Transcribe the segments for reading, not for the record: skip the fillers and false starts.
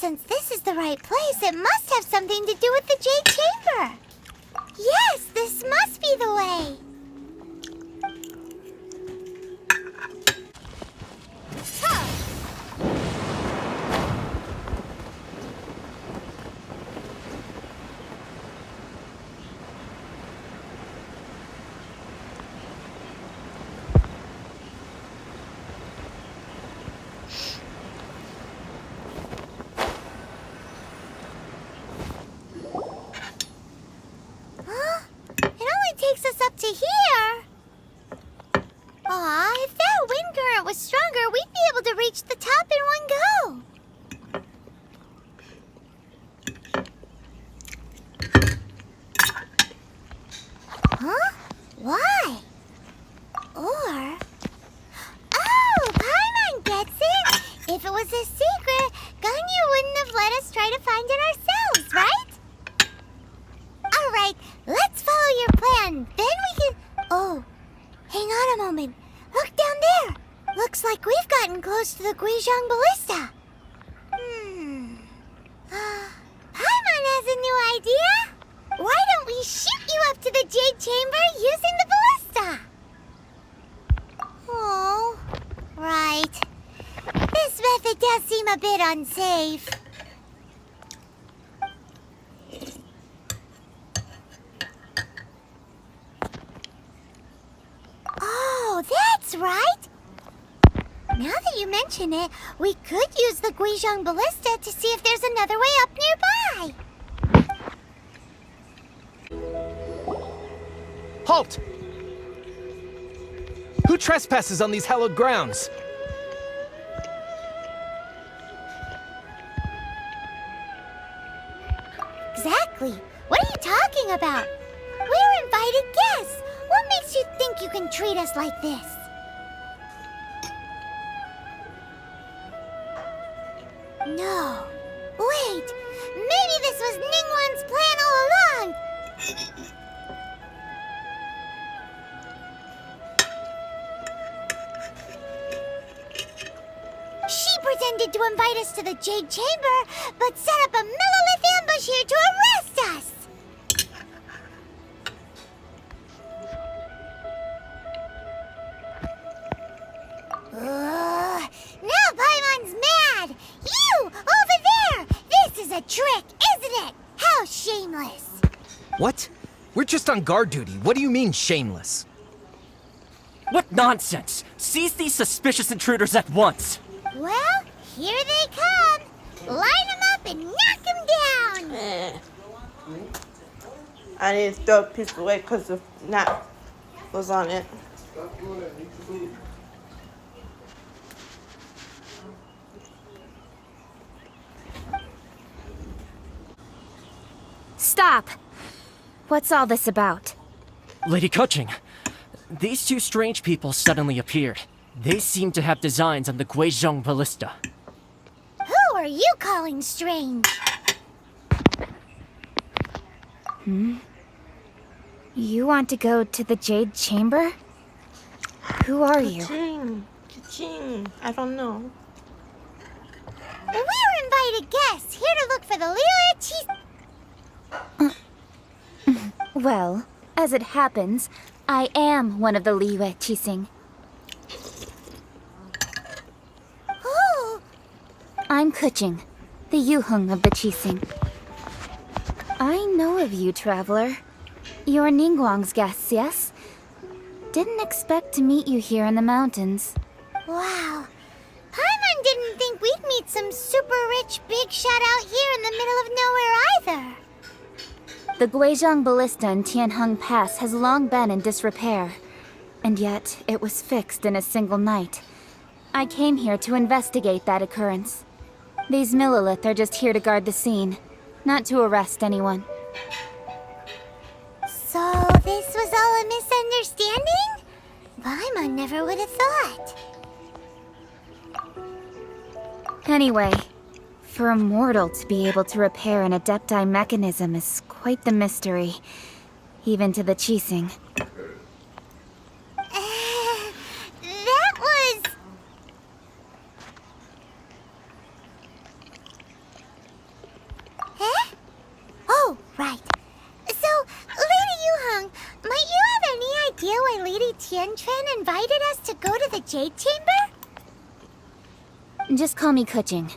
Since this is the right place, it must have something to do with the Jade Chamber. Yes, this must be the way. Takes us up to here. Aw, if that wind current was stronger, we'd be able to reach the top in one go. Huh? Why? Or... Oh, Paimon gets it! If it was a secret, Ganyu wouldn't have let us try to find it ourselves, right? Alright, let's follow your plan. Then we can... Oh, hang on a moment. Look down there. Looks like we've gotten close to the Guizhong Ballista. Paimon has a new idea. Why don't we shoot you up to the Jade Chamber using the ballista? Oh, right. This method does seem a bit unsafe. Oh, that's right! Now that you mention it, we could use the Guizhong Ballista to see if there's another way up nearby! Halt! Who trespasses on these hallowed grounds? Exactly! What are you talking about? We're invited guests! What makes you think you can treat us like this? No. Wait! Maybe this was Ningguang's plan all along! She pretended to invite us to the Jade Chamber, but set up a Millilith ambush here to arrest us! Now Paimon's mad! You! Over there! This is a trick, isn't it? How shameless! What? We're just on guard duty. What do you mean, shameless? What nonsense! Seize these suspicious intruders at once! Well, here they come! Line them up and knock them down! I need to throw a piece away because the gnat was on it. Stop! What's all this about? Lady Kuching, these two strange people suddenly appeared. They seem to have designs on the Guizhong Ballista. Who are you calling strange? You want to go to the Jade Chamber? Who are you? Ka-ching. Ka-ching. I don't know. We're invited guests, here to look for the Lila cheese... Well, as it happens, I am one of the Liyue Qixing. Who? I'm Kuching, the Yuheng of the Qixing. I know of you, traveler. You're Ningguang's guests, yes? Didn't expect to meet you here in the mountains. Wow. Paimon didn't think we'd meet some super rich big shot out here in the middle of nowhere either. The Guizhong Ballista in Tianheng Pass has long been in disrepair, and yet it was fixed in a single night. I came here to investigate that occurrence. These Millilith are just here to guard the scene, not to arrest anyone. So this was all a misunderstanding? Paimon never would have thought. Anyway, for a mortal to be able to repair an Adepti mechanism is quite the mystery, even to the Qixing. That was... right. So, Lady Yuhong, might you have any idea why Lady Tianquan invited us to go to the Jade Chamber? Just call me Kuching.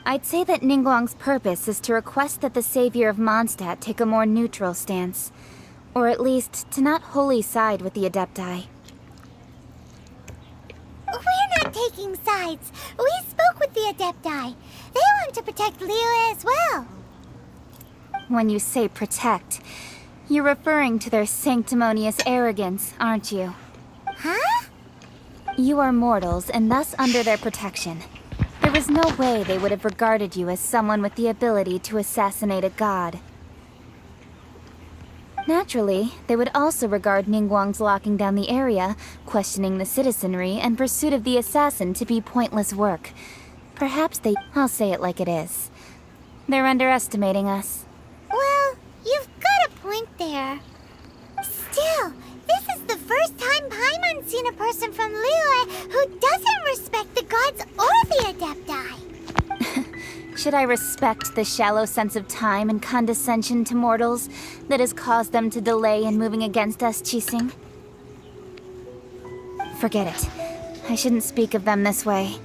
I'd say that Ningguang's purpose is to request that the savior of Mondstadt take a more neutral stance. Or at least, to not wholly side with the Adepti. We're not taking sides. We spoke with the Adepti. They want to protect Liyue as well. When you say protect, you're referring to their sanctimonious arrogance, aren't you? Huh? You are mortals, and thus under their protection. There is no way they would have regarded you as someone with the ability to assassinate a god. Naturally, they would also regard Ningguang's locking down the area, questioning the citizenry, and pursuit of the assassin to be pointless work. Perhaps I'll say it like it is. They're underestimating us. Well, you've got a point there. Still, this is the first time Paimon's seen a person from Liyue who doesn't respect the gods or the Adepti. Should I respect the shallow sense of time and condescension to mortals that has caused them to delay in moving against us, Qixing? Forget it. I shouldn't speak of them this way.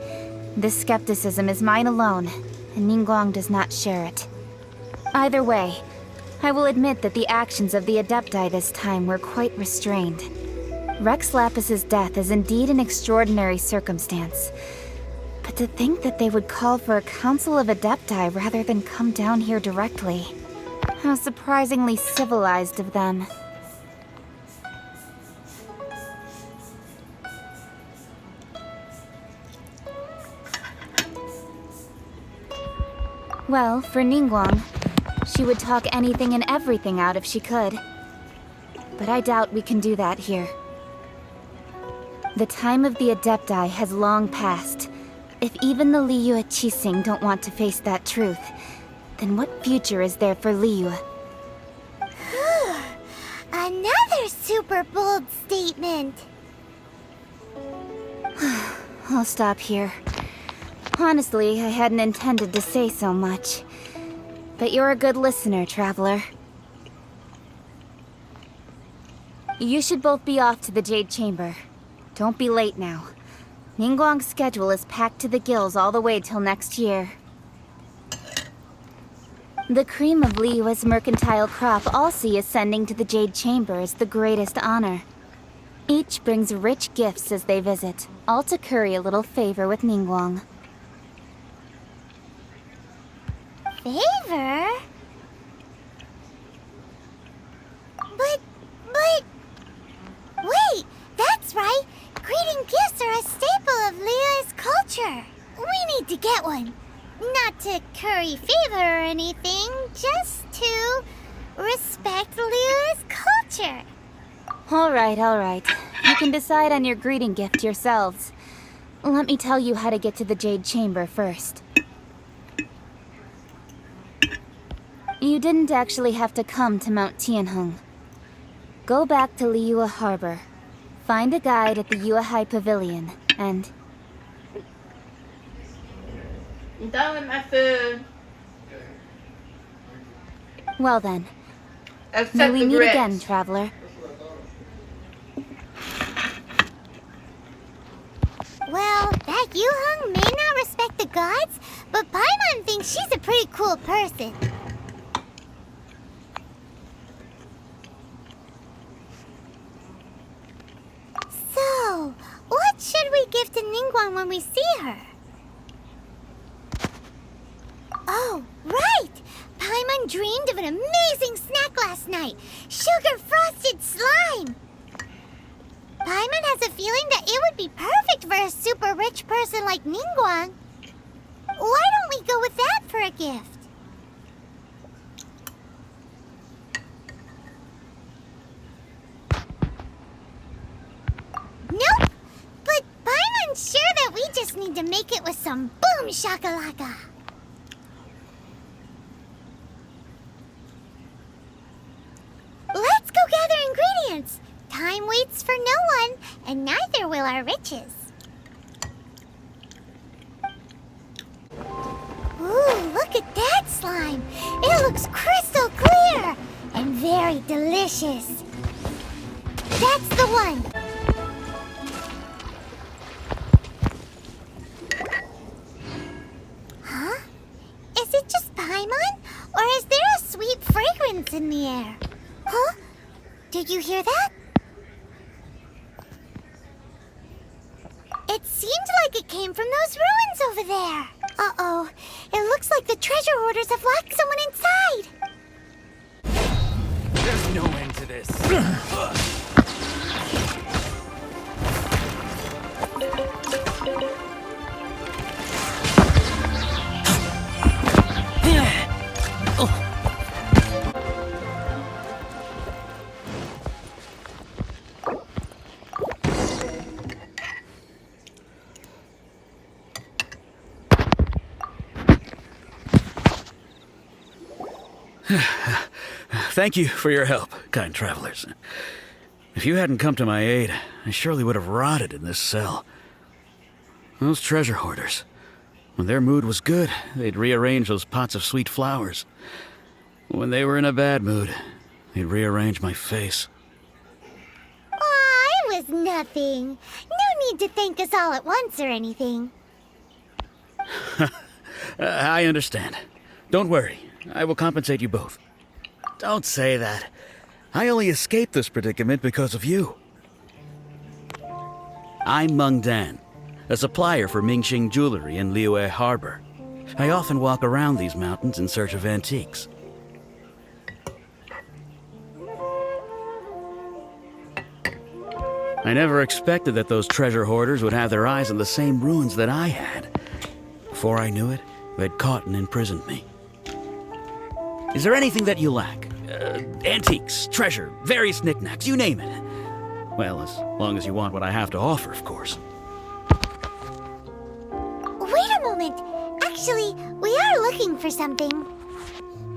This skepticism is mine alone, and Ningguang does not share it. Either way, I will admit that the actions of the Adepti this time were quite restrained. Rex Lapis's death is indeed an extraordinary circumstance. But to think that they would call for a council of Adepti rather than come down here directly. How surprisingly civilized of them. Well, for Ningguang, she would talk anything and everything out if she could. But I doubt we can do that here. The time of the Adepti has long passed. If even the Liyue Qixing don't want to face that truth, then what future is there for Liyue? Another super bold statement. I'll stop here. Honestly, I hadn't intended to say so much. But you're a good listener, Traveler. You should both be off to the Jade Chamber. Don't be late now. Ningguang's schedule is packed to the gills all the way till next year. The cream of Liyue's mercantile crop all see ascending to the Jade Chamber as the greatest honor. Each brings rich gifts as they visit, all to curry a little favor with Ningguang. Favor? But... Wait, that's right! Greeting gifts are a staple of Liyue's culture. We need to get one. Not to curry favor or anything, just to respect Liyue's culture. Alright. You can decide on your greeting gift yourselves. Let me tell you how to get to the Jade Chamber first. You didn't actually have to come to Mount Tianheng. Go back to Liyue Harbor. Find a guide at the Yuehai Pavilion, and... I'm done with my food. Well then, may Except we the meet grits. again, Traveler. Well, that Yuhong may not respect the gods, but Paimon thinks she's a pretty cool person. So, what should we give to Ningguang when we see her? Oh, right! Paimon dreamed of an amazing snack last night. Sugar-frosted slime! Paimon has a feeling that it would be perfect for a super rich person like Ningguang. Why don't we go with that for a gift? Nope! But Paimon's sure that we just need to make it with some boom shakalaka. Let's go gather ingredients. Time waits for no one, and neither will our riches. Ooh, look Look at that slime. It looks crystal clear and very delicious. That's the one. Huh? Is it just Paimon? Or is there a sweet fragrance in the air? Huh? Did you hear that? It seemed like it came from those ruins over there. Uh-oh. It looks like the treasure hoarders have locked someone inside. There's no end to this. Thank you for your help, kind travelers. If you hadn't come to my aid, I surely would have rotted in this cell. Those treasure hoarders, when their mood was good, they'd rearrange those pots of sweet flowers. When they were in a bad mood, they'd rearrange my face. Aw, it was nothing. No need to thank us all at once or anything. I understand. Don't worry, I will compensate you both. Don't say that. I only escaped this predicament because of you. I'm Meng Dan, a supplier for Mingxing Jewelry in Liyue Harbor. I often walk around these mountains in search of antiques. I never expected that those treasure hoarders would have their eyes on the same ruins that I had. Before I knew it, they'd caught and imprisoned me. Is there anything that you lack? Antiques, treasure, various knickknacks, you name it. Well, as long as you want what I have to offer, of course. Wait a moment. Actually, we are looking for something.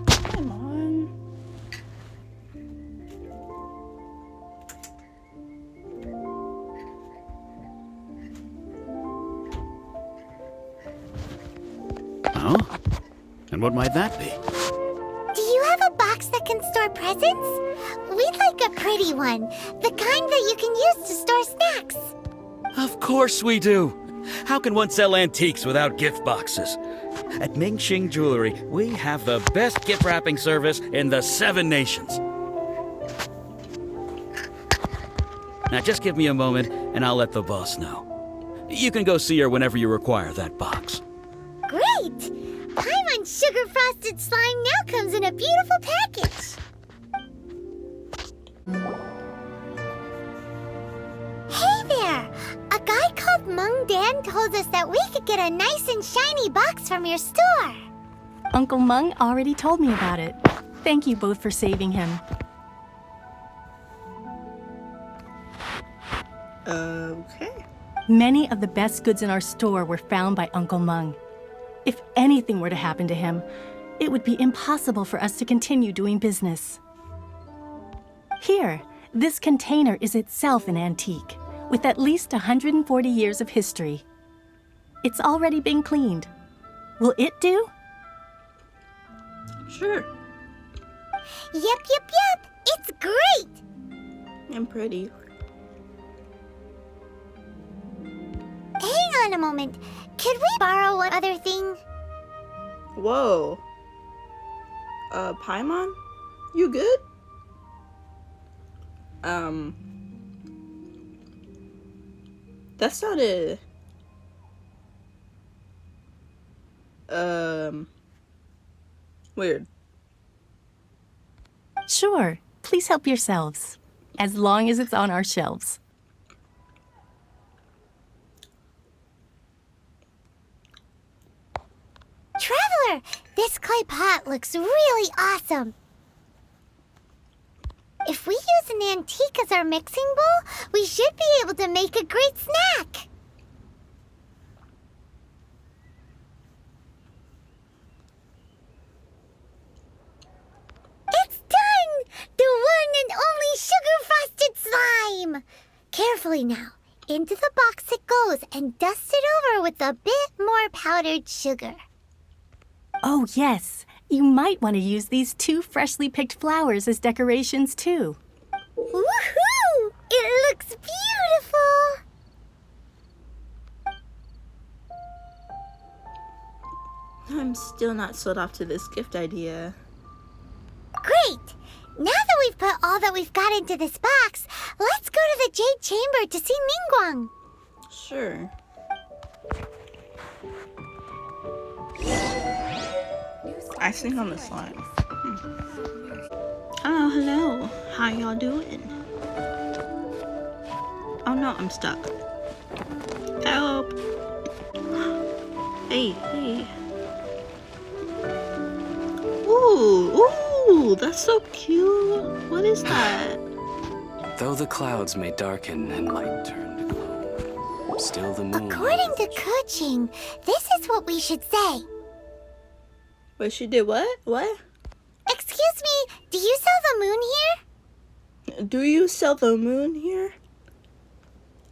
Come on. Oh? And what might that be? Do you have a box that can store presents? We'd like a pretty one. The kind that you can use to store snacks. Of course we do. How can one sell antiques without gift boxes? At Mingxing Jewelry, we have the best gift wrapping service in the 7 nations. Now just give me a moment and I'll let the boss know. You can go see her whenever you require that box. Great! Paimon's sugar frosted slime now comes in a beautiful package. Hey there! A guy called Meng Dan told us that we could get a nice and shiny box from your store. Uncle Meng already told me about it. Thank you both for saving him. Okay. Many of the best goods in our store were found by Uncle Meng. If anything were to happen to him, it would be impossible for us to continue doing business. Here, this container is itself an antique, with at least 140 years of history. It's already been cleaned. Will it do? Sure. Yep. It's great! And pretty. Hang on a moment. Could we borrow one other thing? Whoa. Paimon? You good? That sounded... weird. Sure, please help yourselves, as long as it's on our shelves. Traveler, this clay pot looks really awesome. If we use an antique as our mixing bowl, we should be able to make a great snack. It's done! The one and only sugar-frosted slime! Carefully now. Into the box it goes and dust it over with a bit more powdered sugar. Oh, yes. You might want to use these 2 freshly picked flowers as decorations, too. Woohoo! It looks beautiful! I'm still not sold off to this gift idea. Great! Now that we've put all that we've got into this box, let's go to the Jade Chamber to see Ningguang. Sure. Icing on the slime. Oh, hello. How y'all doing? Oh no, I'm stuck. Help! Hey, hey. Ooh, that's so cute. What is that? Though the clouds may darken and light turn to glow, still the moon. According to Kuching, this is what we should say. Wait, she did what? What? Excuse me, do you sell the moon here? Do you sell the moon here?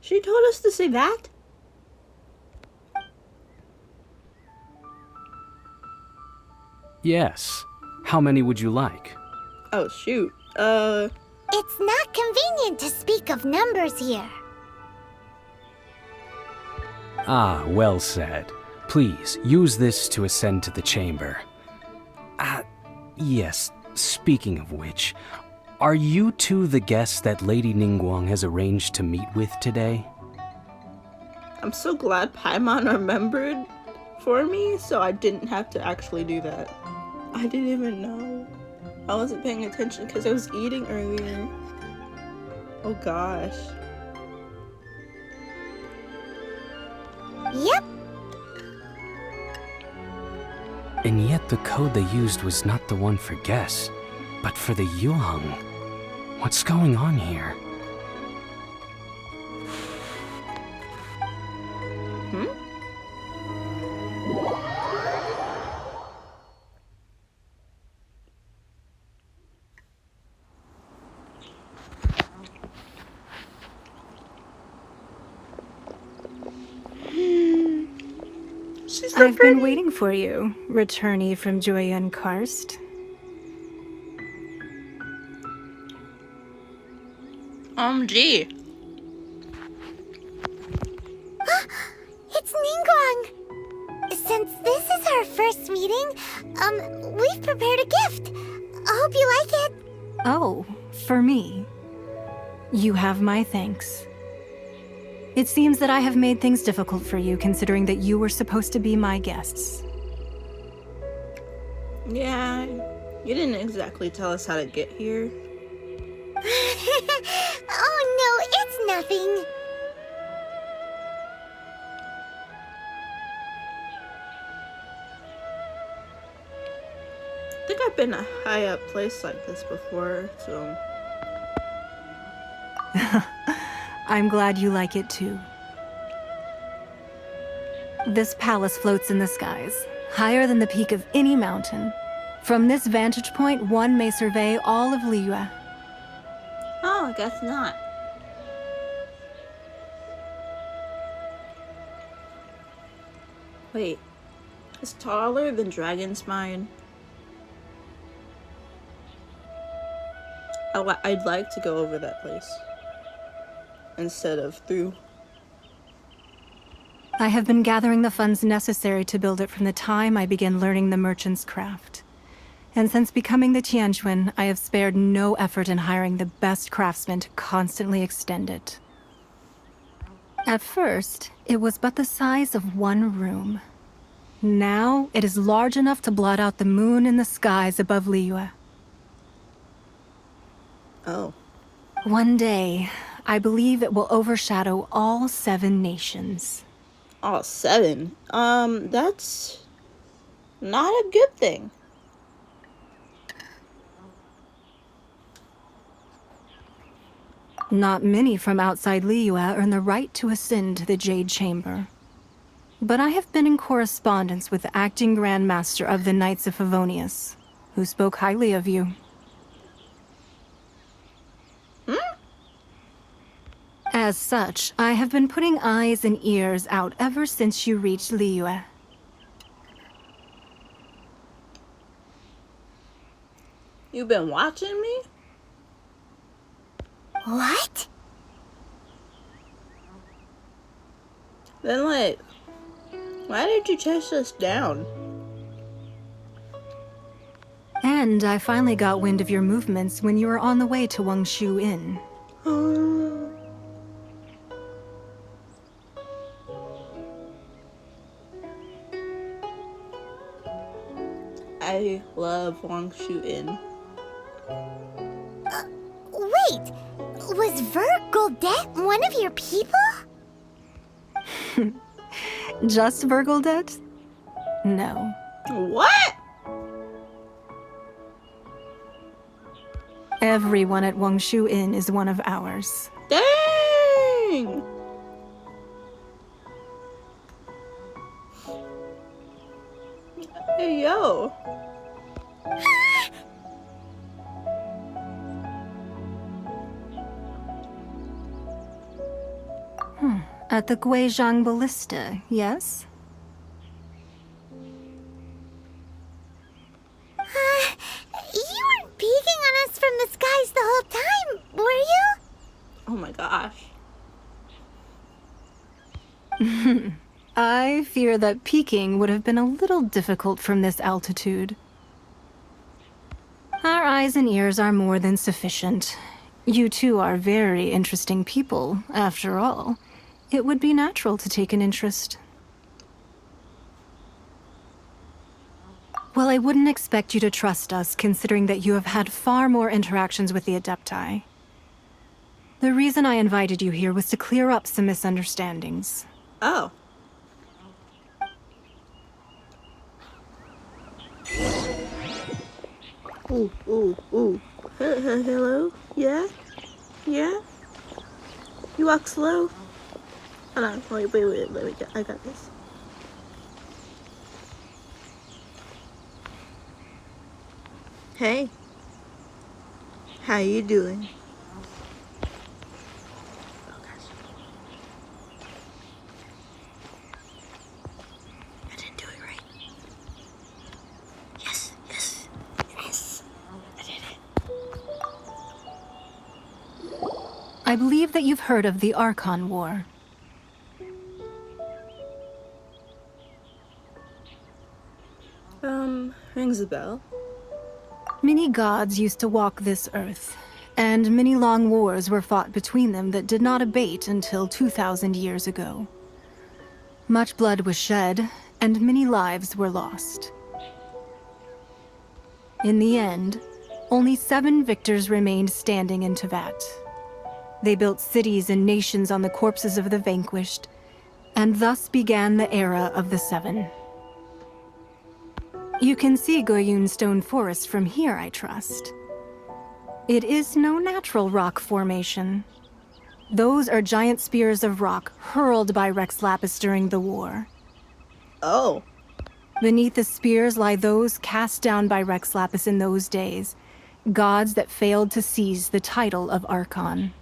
She told us to say that? Yes. How many would you like? Oh, shoot. It's not convenient to speak of numbers here. Ah, well said. Please, use this to ascend to the chamber. Yes, speaking of which, are you two the guests that Lady Ningguang has arranged to meet with today? I'm so glad Paimon remembered for me, so I didn't have to actually do that. I didn't even know. I wasn't paying attention because I was eating earlier. Oh gosh. Yep. And yet the code they used was not the one for guests, but for the Yuheng. What's going on here? I've been waiting for you, returnee from Joyun Karst. Gee. It's Ningguang. Since this is our first meeting, we've prepared a gift. I hope you like it. Oh, for me. You have my thanks. It seems that I have made things difficult for you, considering that you were supposed to be my guests. Yeah, you didn't exactly tell us how to get here. Oh no, it's nothing. I think I've been a high up place like this before, so... I'm glad you like it too. This palace floats in the skies, higher than the peak of any mountain. From this vantage point, one may survey all of Liyue. Oh, I guess not. Wait, it's taller than Dragon's Mine. I'd like to go over that place instead of through. I have been gathering the funds necessary to build it from the time I began learning the merchant's craft. And since becoming the Tianquan, I have spared no effort in hiring the best craftsmen to constantly extend it. At first, it was but the size of one room. Now, it is large enough to blot out the moon in the skies above Liyue. Oh. One day, I believe it will overshadow all 7 nations. Oh, 7. That's not a good thing. Not many from outside Liyue earn the right to ascend to the Jade Chamber. But I have been in correspondence with the acting Grand Master of the Knights of Favonius, who spoke highly of you. As such, I have been putting eyes and ears out ever since you reached Liyue. You've been watching me? What? Then, like, why did you chase us down? And I finally got wind of your movements when you were on the way to Wangshu Inn. I love Wangshu Inn. Wait, was Vergoldet one of your people? Just Vergoldet? No. What? Everyone at Wangshu Inn is one of ours. Dang! Hey, yo. At the Guizhang Ballista, yes? You weren't peeking on us from the skies the whole time, were you? Oh my gosh. I fear that peeking would have been a little difficult from this altitude. Our eyes and ears are more than sufficient. You two are very interesting people, after all. It would be natural to take an interest. Well, I wouldn't expect you to trust us, considering that you have had far more interactions with the Adepti. The reason I invited you here was to clear up some misunderstandings. Oh. Ooh. Hello? Yeah? Yeah? You walk slow? Hold on. Wait. Let me get. I got this. Hey. How you doing? Oh gosh. I didn't do it right. Yes. I did it. I believe that you've heard of the Archon War. Rings a bell. Many gods used to walk this earth, and many long wars were fought between them that did not abate until 2,000 years ago. Much blood was shed, and many lives were lost. In the end, only 7 victors remained standing in Teyvat. They built cities and nations on the corpses of the vanquished, and thus began the era of the 7. You can see Goyun Stone Forest from here, I trust. It is no natural rock formation. Those are giant spears of rock hurled by Rex Lapis during the war. Oh. Beneath the spears lie those cast down by Rex Lapis in those days, gods that failed to seize the title of Archon.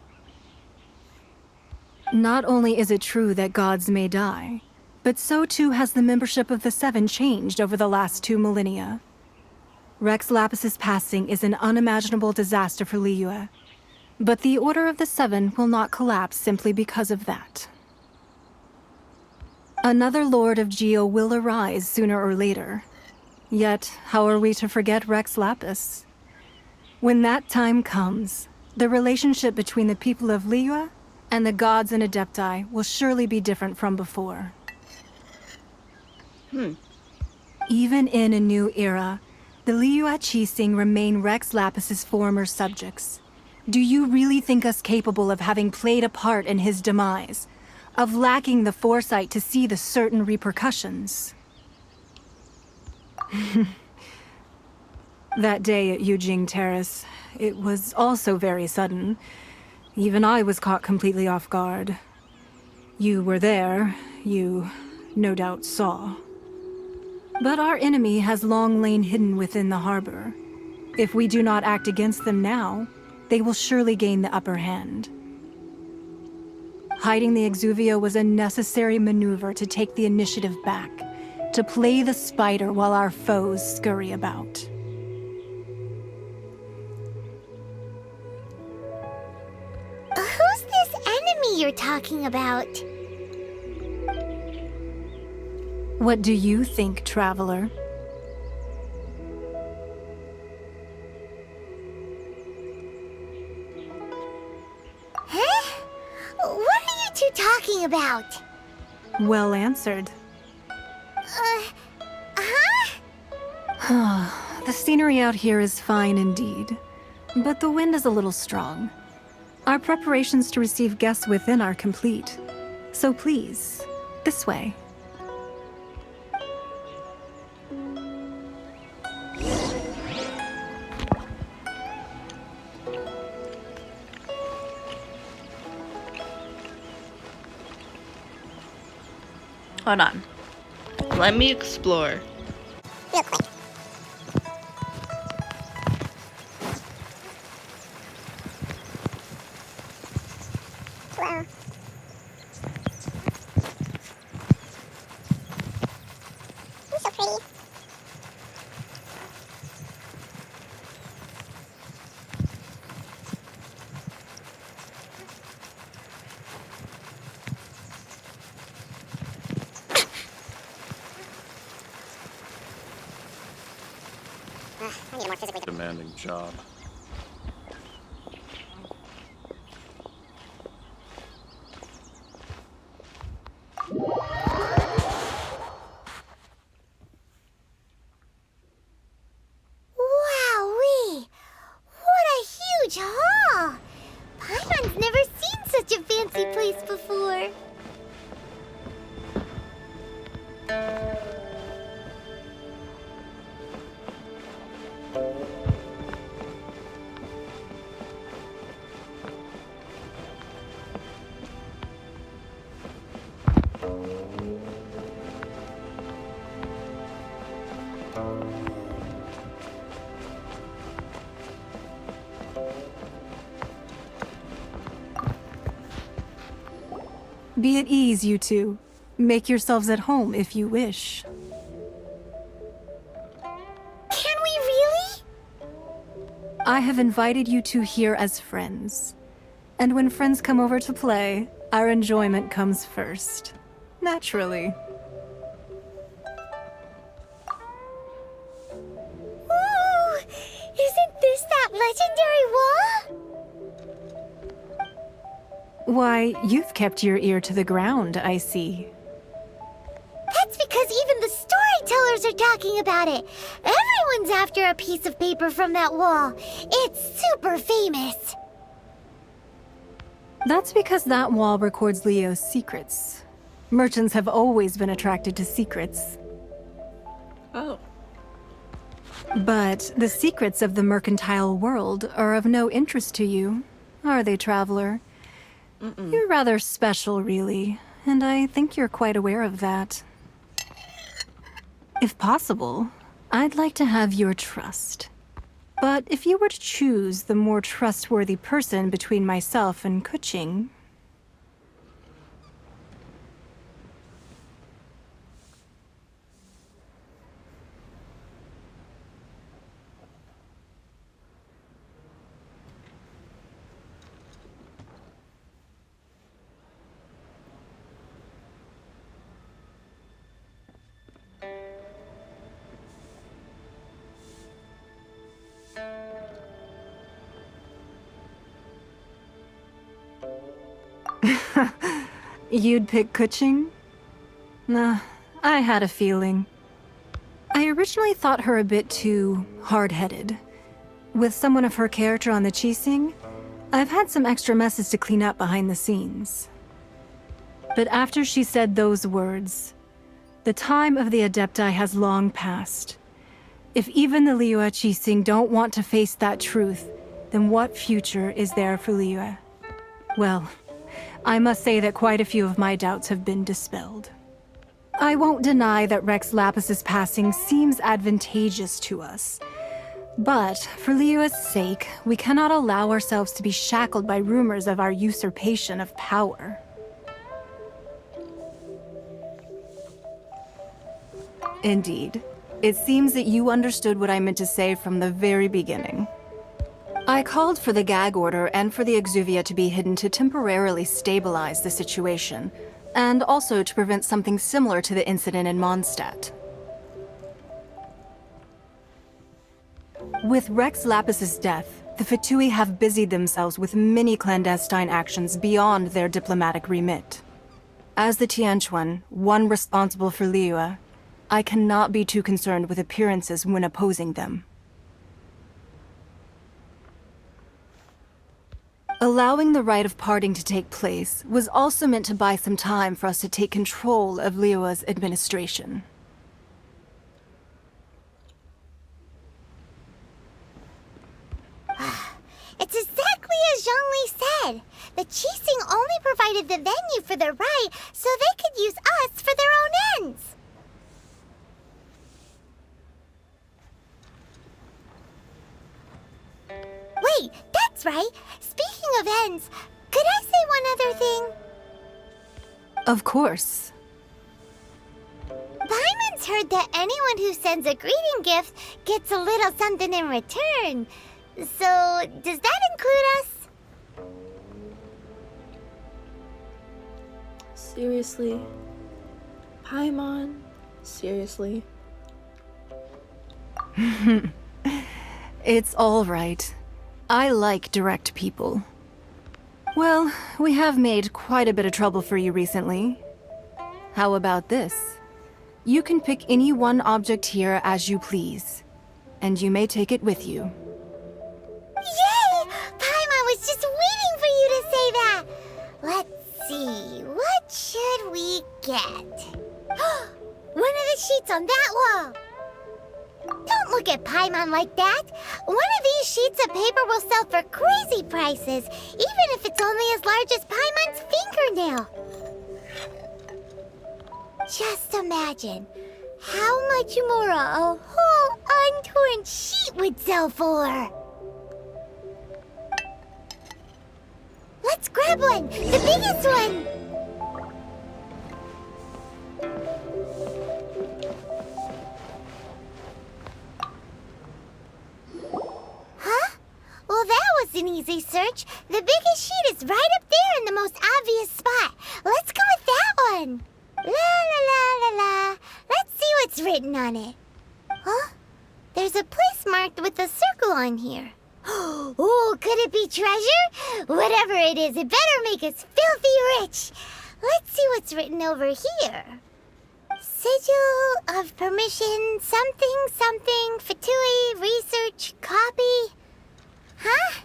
Not only is it true that gods may die, but so too has the membership of the 7 changed over the last 2 millennia. Rex Lapis's passing is an unimaginable disaster for Liyue, but the Order of the 7 will not collapse simply because of that. Another Lord of Geo will arise sooner or later. Yet, how are we to forget Rex Lapis? When that time comes, the relationship between the people of Liyue and the gods and Adepti will surely be different from before. Even in a new era, the Liyue Qixing remain Rex Lapis's former subjects. Do you really think us capable of having played a part in his demise? Of lacking the foresight to see the certain repercussions? That day at Yujing Terrace, it was also very sudden. Even I was caught completely off guard. You were there, you no doubt saw. But our enemy has long lain hidden within the harbor. If we do not act against them now, they will surely gain the upper hand. Hiding the Exuvio was a necessary maneuver to take the initiative back, to play the spider while our foes scurry about. talking about. What do you think, traveler? Huh? What are you two talking about? Well answered. Huh? The scenery out here is fine indeed, but the wind is a little strong. Our preparations to receive guests within are complete. So please, this way. Hold on. Let me explore. Real quick. Wow. You're so pretty. I need a more physically Demanding job. Wowee! What a huge hall! Paimon's never seen such a fancy place before. Be at ease, you two. Make yourselves at home if you wish. Can we really? I have invited you two here as friends. And when friends come over to play, our enjoyment comes first. Naturally. Ooh! Isn't this that legendary wall? Why, you've kept your ear to the ground, I see. That's because even the storytellers are talking about it. Everyone's after a piece of paper from that wall. It's super famous. That's because that wall records Leo's secrets. Merchants have always been attracted to secrets. Oh. But the secrets of the mercantile world are of no interest to you, are they, traveler? You're rather special, really, and I think you're quite aware of that. If possible, I'd like to have your trust. But if you were to choose the more trustworthy person between myself and Kuching... You'd pick Kuching? Nah, I had a feeling. I originally thought her a bit too hard-headed. With someone of her character on the Qixing, I've had some extra messes to clean up behind the scenes. But after she said those words, the time of the Adepti has long passed. If even the Liyue Qixing don't want to face that truth, then what future is there for Liyue? Well, I must say that quite a few of my doubts have been dispelled. I won't deny that Rex Lapis's passing seems advantageous to us. But for Liyue's sake, we cannot allow ourselves to be shackled by rumors of our usurpation of power. Indeed. It seems that you understood what I meant to say from the very beginning. I called for the gag order and for the exuvia to be hidden to temporarily stabilize the situation, and also to prevent something similar to the incident in Mondstadt. With Rex Lapis's death, the Fatui have busied themselves with many clandestine actions beyond their diplomatic remit. As the Tianquan, one responsible for Liyue, I cannot be too concerned with appearances when opposing them. Allowing the rite of parting to take place was also meant to buy some time for us to take control of Liyue's administration. It's exactly as Zhongli said. The Qixing only provided the venue for their rite so they could use us for their own ends. Wait, that's right. Speaking of ends, could I say one other thing? Of course. Paimon's heard that anyone who sends a greeting gift gets a little something in return. So, does that include us? Seriously? Paimon? Seriously? It's all right. I like direct people. Well, we have made quite a bit of trouble for you recently. How about this? You can pick any one object here as you please, and you may take it with you. Yay! Paimon was just waiting for you to say that! Let's see, what should we get? One of the sheets on that wall! Don't look at Paimon like that! One of these sheets of paper will sell for crazy prices, even if it's only as large as Paimon's fingernail. Just imagine how much more a whole untorn sheet would sell for. Let's grab one! The biggest one! Huh? Well, that was an easy search. The biggest sheet is right up there in the most obvious spot. Let's go with that one. La la la la la. Let's see what's written on it. Huh? There's a place marked with a circle on here. Oh, could it be treasure? Whatever it is, it better make us filthy rich. Let's see what's written over here. Sigil of permission, something, something, Fatui, research, copy. Huh?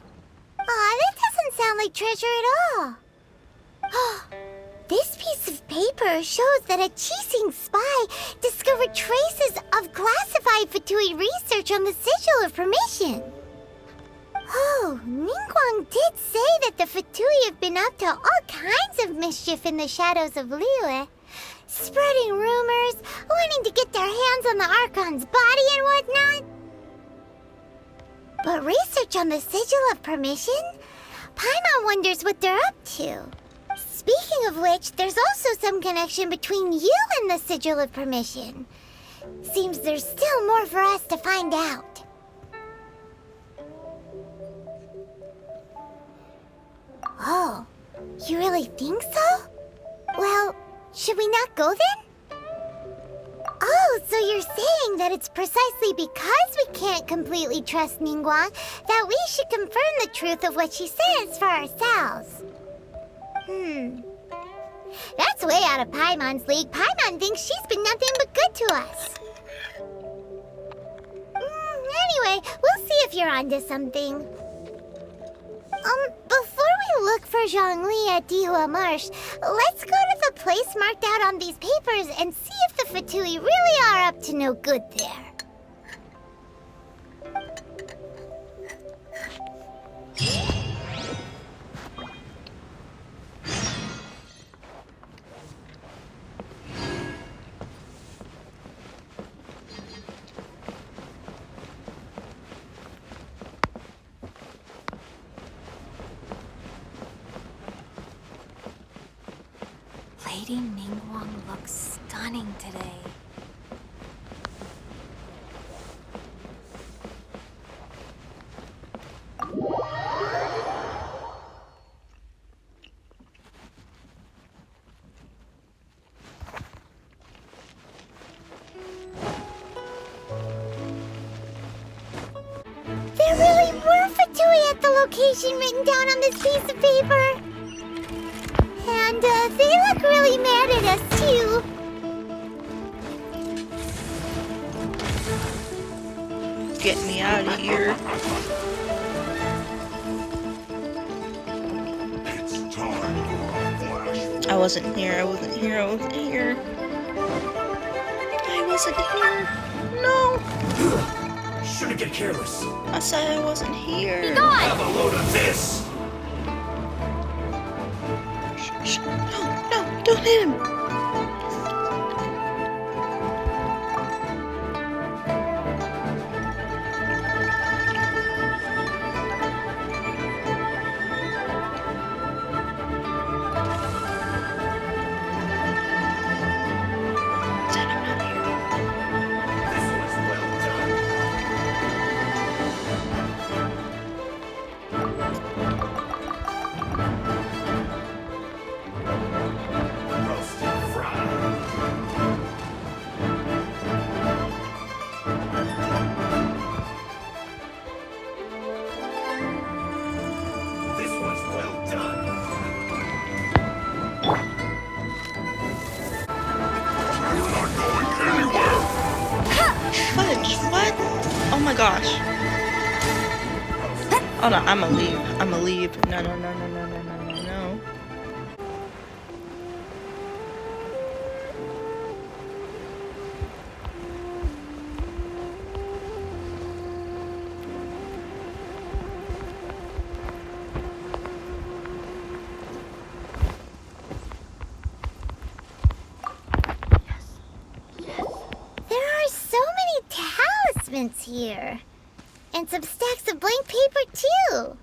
Aw, that doesn't sound like treasure at all. This piece of paper shows that a Qixing spy discovered traces of classified Fatui research on the Sigil of permission. Oh, Ningguang did say that the Fatui have been up to all kinds of mischief in the shadows of Liyue. Spreading rumors, wanting to get their hands on the Archon's body and whatnot. But research on the Sigil of permission? Paimon wonders what they're up to. Speaking of which, there's also some connection between you and the Sigil of permission. Seems there's still more for us to find out. Oh, you really think so? Well, should we not go then? Oh, so you're saying that it's precisely because we can't completely trust Ningguang that we should confirm the truth of what she says for ourselves. That's way out of Paimon's league. Paimon thinks she's been nothing but good to us. Anyway, we'll see if you're onto something. Before we look for Zhongli at Dihua Marsh, let's go to the place marked out on these papers and see if the Fatui really are up to no good there. Lady Ningguang looks stunning today. location written down on this piece of paper. And they look really mad at us, too. Get me out of here. I wasn't here. I wasn't here. I wasn't here. I wasn't here. No. Shouldn't get careless. I said I wasn't here. Have a load of this. Shh. No, no, don't hit him. What? Oh my gosh. Oh no, I'ma leave. I'ma leave. No, no, no, no, no, no, no, no, no. Here. And some stacks of blank paper, too.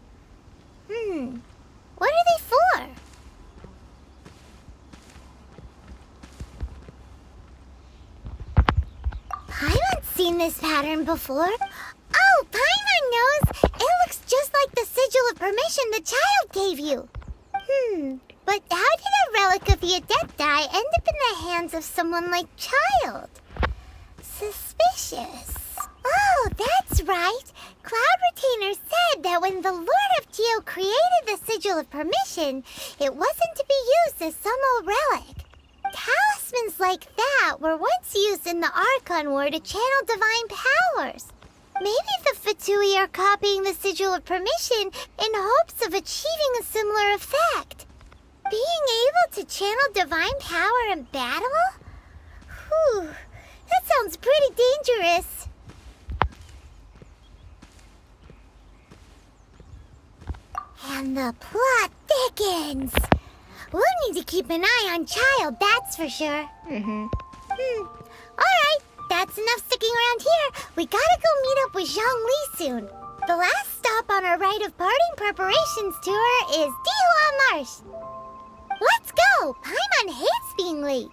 What are they for? Paimon's seen this pattern before. Oh, Paimon knows. It looks just like the sigil of permission the child gave you. But how did a relic of the Adepti end up in the hands of someone like Child? Suspicious. Oh, that's right. Cloud Retainer said that when the Lord of Geo created the Sigil of Permission, it wasn't to be used as some old relic. Talismans like that were once used in the Archon War to channel divine powers. Maybe the Fatui are copying the Sigil of Permission in hopes of achieving a similar effect. Being able to channel divine power in battle? Whew, that sounds pretty dangerous. And the plot thickens. We'll need to keep an eye on Child, that's for sure. Alright, that's enough sticking around here. We gotta go meet up with Zhongli soon. The last stop on our rite of parting preparations tour is Dihua Marsh. Let's go! Paimon hates being late.